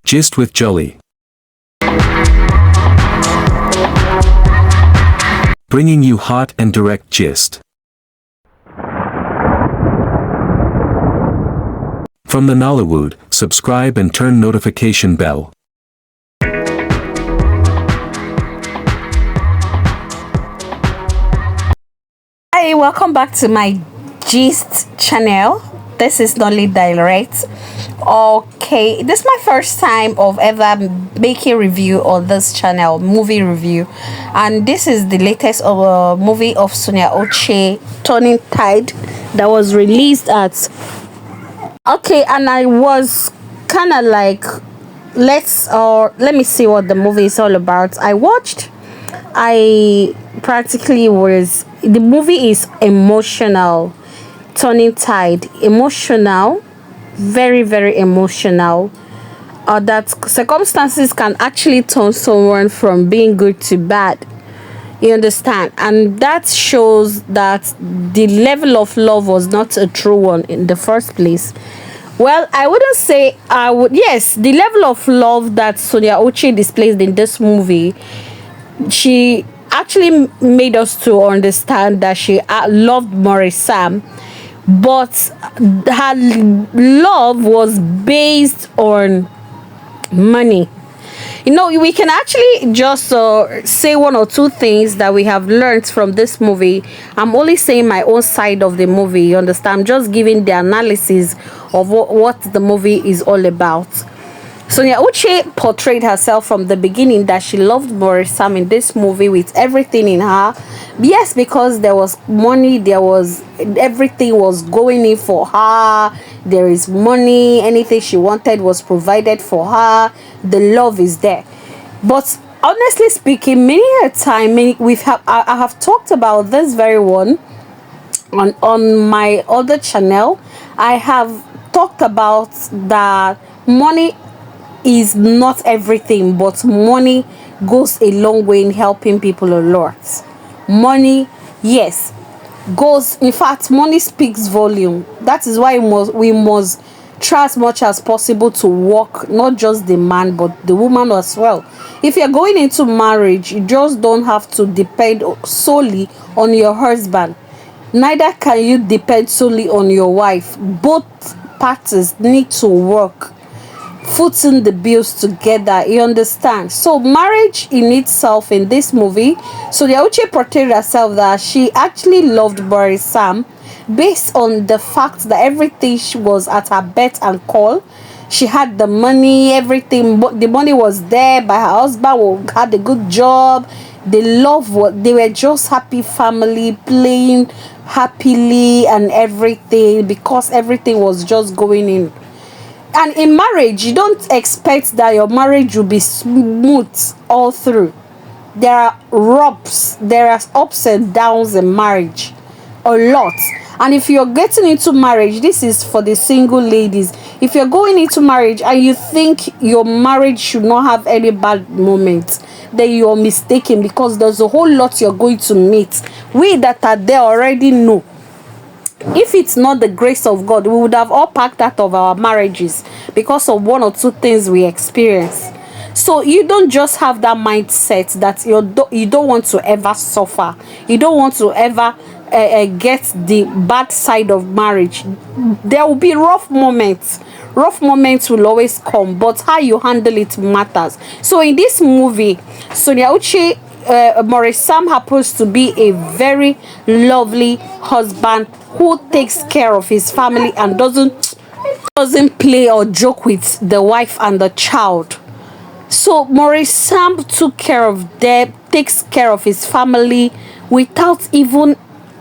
Gist with Jolly. Bringing you hot and direct gist. From the Nollywood, subscribe and turn notification bell. Hi, welcome back to my gist channel. This is Nolly Direct. Okay, this is my first time of ever making review on this channel, movie review, and this is the latest of a movie of Sonia Uche, Turning Tide, that was released at. Okay, and I was kind of like, let me see what the movie is all about. I practically was. The movie is emotional. Turning Tide, emotional, very, very emotional. That circumstances can actually turn someone from being good to bad. You understand? And that shows that the level of love was not a true one in the first place. Well, I wouldn't say I would. Yes, the level of love that Sonia Uche displayed in this movie, she actually made us to understand that she loved Maurice, but her love was based on money. You know, we can actually just say one or two things that we have learned from this movie. I'm only saying my own side of the movie, you understand? I'm just giving the analysis of what the movie is all about. Sonia Uche portrayed herself from the beginning that she loved Maurice in this movie with everything in her. Yes, because there was money, everything was going in for her. There is money, anything she wanted was provided for her. The love is there. But honestly speaking, many a time, I have talked about this very one on my other channel. I have talked about that money is not everything, but money goes a long way in helping people a lot. Money, yes, in fact, money speaks volume. That is why we must try as much as possible to work, not just the man but the woman as well. If you're going into marriage, you just don't have to depend solely on your husband, neither can you depend solely on your wife. Both parties need to work, footing the bills together, you understand? So marriage in itself, in this movie, so the Uche portrayed herself that she actually loved Maurice based on the fact that everything was at her beck and call. She had the money, everything, but the money was there by her husband, who had a good job. They were just happy family, playing happily and everything, because everything was just going in. And in marriage, you don't expect that your marriage will be smooth all through. There are there are ups and downs in marriage, a lot. And if you're getting into marriage, this is for the single ladies. If you're going into marriage and you think your marriage should not have any bad moments, then you're mistaken, because there's a whole lot you're going to meet. We that are there already know. If it's not the grace of God, we would have all packed out of our marriages because of one or two things we experience. So you don't just have that mindset that you don't want to ever suffer. You don't want to ever get the bad side of marriage. There will be rough moments. Rough moments will always come, but how you handle it matters. So in this movie, Sonia Uche, Maurice happens to be a very lovely husband who takes care of his family and doesn't play or joke with the wife and the child. So Maurice took care of them, takes care of his family without even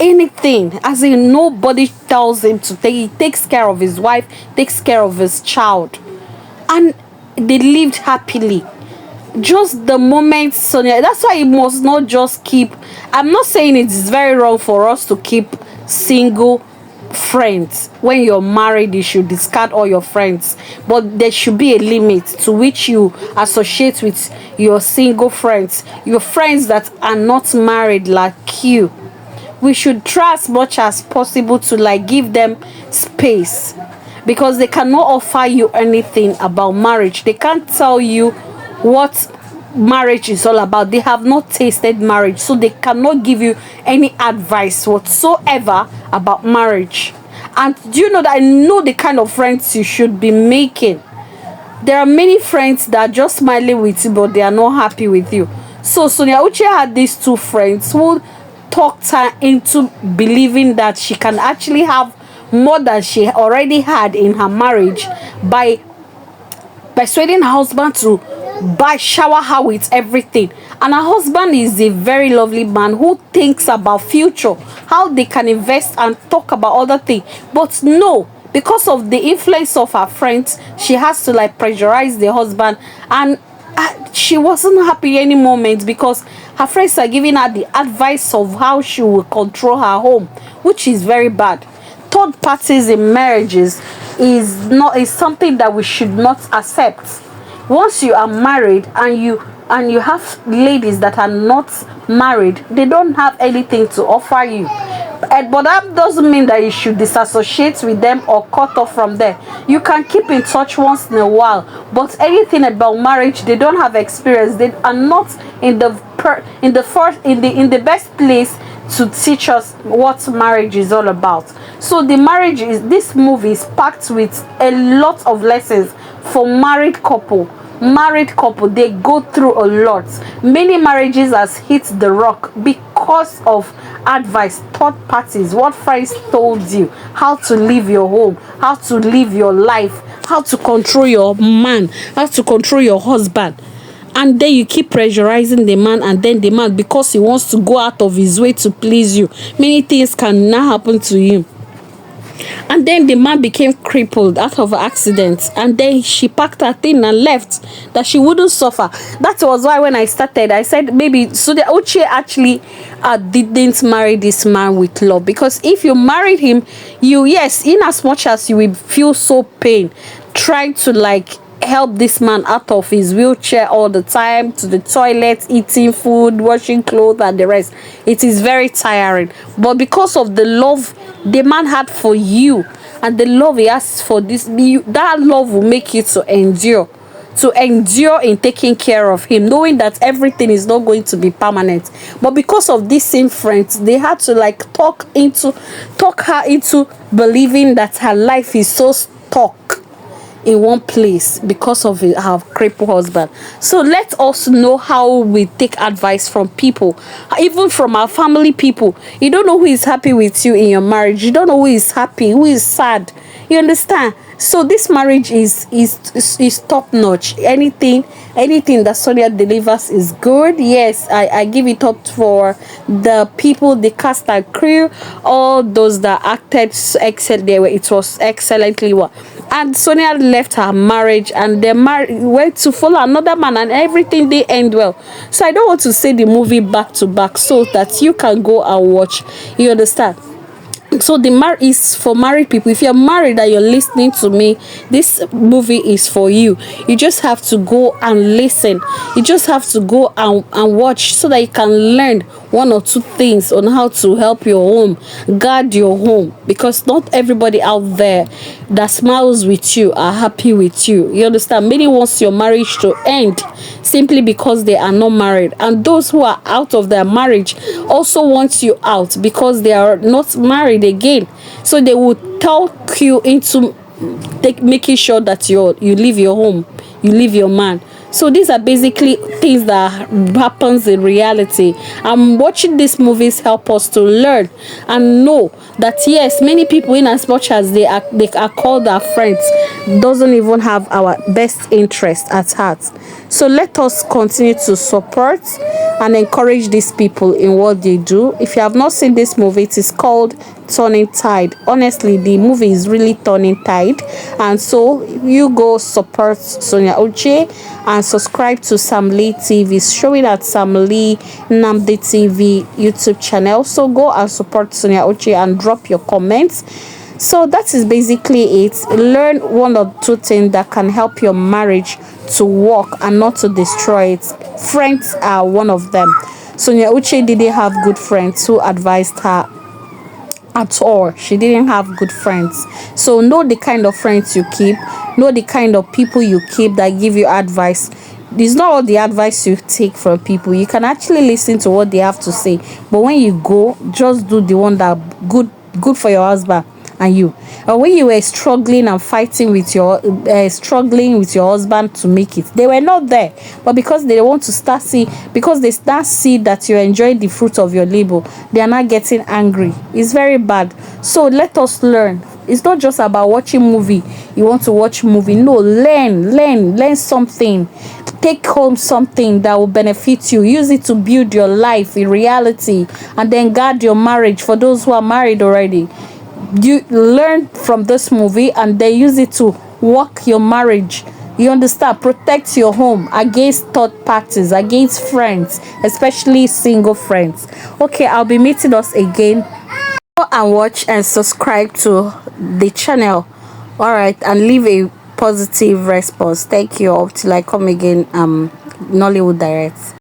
anything, as in nobody tells him to take. He takes care of his wife, takes care of his child, and they lived happily. Just the moment, Sonia, that's why you must not just keep. I'm not saying it's very wrong for us to keep single friends. When you're married, you should discard all your friends, but there should be a limit to which you associate with your single friends, your friends that are not married like you. We should try as much as possible to like give them space, because they cannot offer you anything about marriage. They can't tell you what marriage is all about. They have not tasted marriage, so they cannot give you any advice whatsoever about marriage. And do you know that I know the kind of friends you should be making? There are many friends that are just smiling with you, but they are not happy with you. So Sonia Uche had these two friends who talked her into believing that she can actually have more than she already had in her marriage by persuading her husband to shower her with everything. And her husband is a very lovely man who thinks about future, how they can invest and talk about other things. But no, because of the influence of her friends, she has to like pressurize the husband. And she wasn't happy any moment because her friends are giving her the advice of how she will control her home, which is very bad. Third parties in marriages is something that we should not accept. Once you are married and you have ladies that are not married, they don't have anything to offer you. But that doesn't mean that you should disassociate with them or cut off from them. You can keep in touch once in a while, but anything about marriage, they don't have experience. They are not in the best place to teach us what marriage is all about. So this movie is packed with a lot of lessons for married couple. They go through a lot. Many marriages has hit the rock because of advice, third parties, what friends told you, how to live your home, how to live your life, how to control your man, how to control your husband. And then you keep pressurizing the man, and then the man, because he wants to go out of his way to please you, many things can now happen to him. And then the man became crippled out of an accident, and then she packed her thing and left, that she wouldn't suffer. That was why when I started, I said maybe so the Uche actually didn't marry this man with love, because if you married him, yes, in as much as you will feel so pain trying to like help this man out of his wheelchair all the time, to the toilet, eating food, washing clothes and the rest, it is very tiring. But because of the love the man had for you and the love he has for that love will make you to endure in taking care of him, knowing that everything is not going to be permanent. But because of these same friends, they had to like talk her into believing that her life is so stuck in one place because of her crippled husband. So let us know how we take advice from people, even from our family people. You don't know who is happy with you in your marriage. You don't know who is happy, who is sad. You understand? So this marriage is top notch. Anything that Sonia delivers is good. Yes, I give it up for the people, the cast and crew, all those that acted excellent. It was excellently well. And Sonia left her marriage and they went to follow another man, and everything they end well. So I don't want to say the movie back to back so that you can go and watch. You understand? So the is for married people. If you're married and you're listening to me, this movie is for you. You just have to go and listen. You just have to go and watch so that you can learn one or two things on how to help your home, guard your home, because not everybody out there that smiles with you are happy with you. You understand? Many wants your marriage to end simply because they are not married, and those who are out of their marriage also want you out because they are not married again. So they will talk you into making sure that you leave your home, you leave your man. So these are basically things that happens in reality. Watching these movies help us to learn and know that yes, many people, in as much as they are called our friends, doesn't even have our best interest at heart. So let us continue to support and encourage these people in what they do. If you have not seen this movie, it is called Turning Tide. Honestly, the movie is really turning tide, and so you go support Sonia Uche and subscribe to Sam Lee TV. It's showing at Sam Lee Namdi TV YouTube channel. So go and support Sonia Uche and drop your comments. So that is basically it. Learn one or two things that can help your marriage to work and not to destroy it. Friends are one of them. Sonia Uche didn't have good friends who advised her at all. She didn't have good friends. So know the kind of friends you keep, know the kind of people you keep that give you advice. It's not all the advice you take from people. You can actually listen to what they have to say, but when you go, just do the one that good for your husband and you. And when you were struggling and fighting with your husband to make it, they were not there, but because they want to start see, because they start see that you enjoy the fruit of your labor, they are not getting angry. It's very bad. So let us learn. It's not just about watching movie. You want to watch movie, no, learn something. Take home something that will benefit you. Use it to build your life in reality, and then guard your marriage. For those who are married already, you learn from this movie and then use it to work your marriage. You understand? Protect your home against third parties, against friends, especially single friends. Okay, I'll be meeting us again. Go and watch and subscribe to the channel. All right, and leave a positive response. Thank you all till I come again. Nollywood Direct.